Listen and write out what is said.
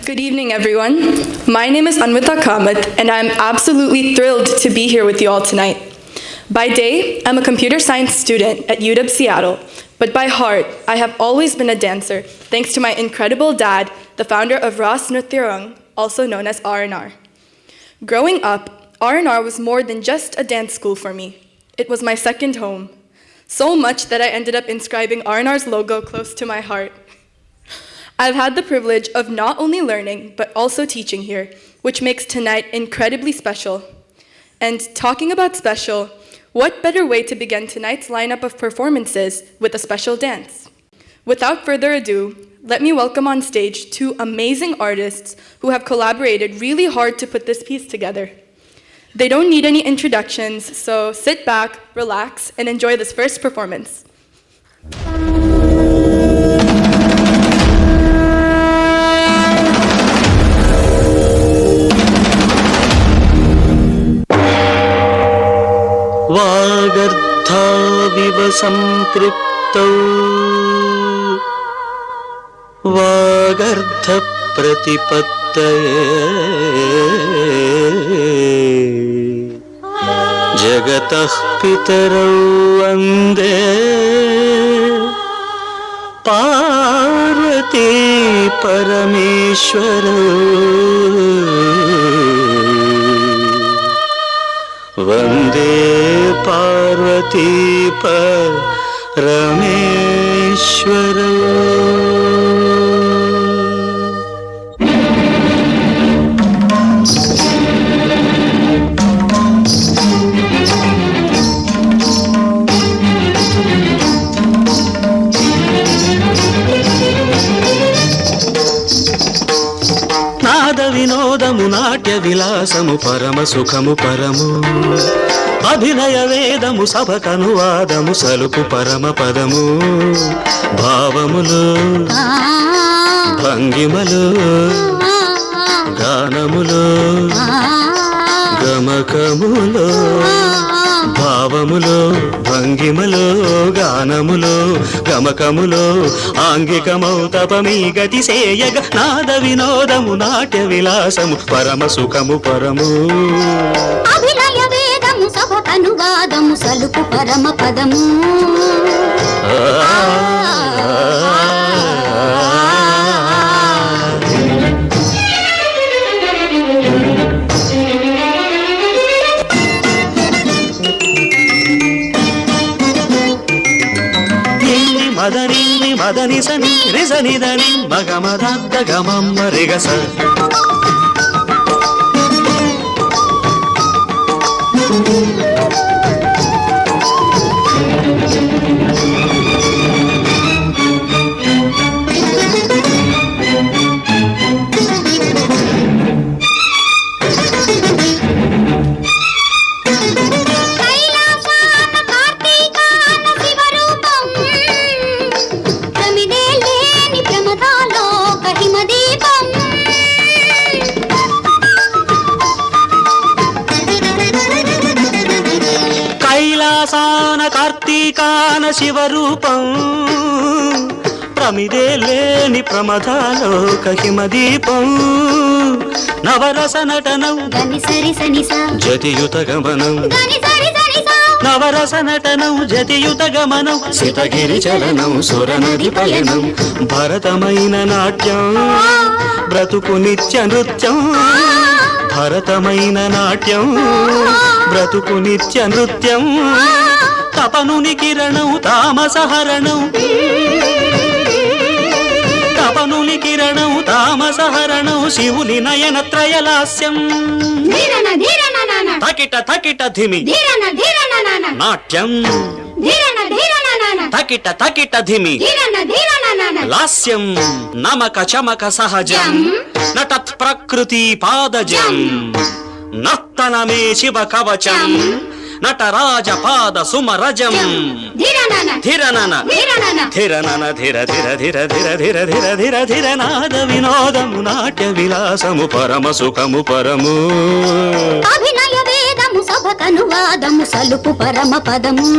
Good evening, everyone. My name is Anvita Kamath, and I'm absolutely thrilled to be here with you all tonight. By day, I'm a computer science student at UW Seattle, but by heart, I have always been a dancer, thanks to my incredible dad, the founder of Ras Nrityarang, also known as R&R. Growing up, R&R was more than just a dance school for me. It was my second home. So much that I ended up inscribing R&R's logo close to my heart. I've had the privilege of not only learning, but also teaching here, which makes tonight incredibly special. And talking about special, what better way to begin tonight's lineup of performances with a special dance? Without further ado, let me welcome on stage two amazing artists who have collaborated really hard to put this piece together. They don't need any introductions, so sit back, relax, and enjoy this first performance. वागर्थाविव सम्पृक्तौ वागर्थप्रतिपत्तये जगतः पितरौ वन्दे पार्वती परमेश्वरौ वन्दे पार्वती परमेश्वरौ। నాద వినోదము నాట్య విలాసము పరమ సుఖము పరము అభినయ వేదము సభకనువాదము సలుపు పరమ పదము భావములు భంగిమలు గానములు గమకములు భావములో భంగిమలో గానములో గమకములో ఆంగికమౌ తపమీ గతి సేయగ నాద వినోదము నాట్య విలాసము పరమ సుఖము పరము అభినయ వేదము సభకనువాదము సలుపు పరమ పదము మదనిని మదని సని రిసనిదని మగమదద్ద గమమ్మ రిగస కార్తీకాన శివరూపం ప్రమిదే లేని ప్రమదాలోక హిమదీపం నవరస నటనం జతియుత గమనం నవరస నటనం జతియుత గమనం సితగిరి చలనం సురనది పయనం భరతమైన నాట్యం బ్రతుకు నిత్య నృత్యం భరతమైన నాట్యం బ్రతుకు నిత్య నృత్యం తపనుని కిరణం తామసహరణం తపనుని కిరణం తామసహరణం శివుని నయనత్రయలాస్యం తకిట తకిట ధిమి నాట్యం తకిట తకిట ధిమి లాస్యం నమక చమక సహజం నటత్ ప్రకృతి పాదజం నర్తనమే శివ కవచం నటరాజ పాద సుమరజం ధిరనన ధిరనన ధిర ధిర ధిర ధిర ధిర ధిర ధిర ధిర నాద వినోదము నాట్య విలాసము పరమ సుఖము పరము అభినయ వేదము సభకనువాదము సలుపు పరమ పదము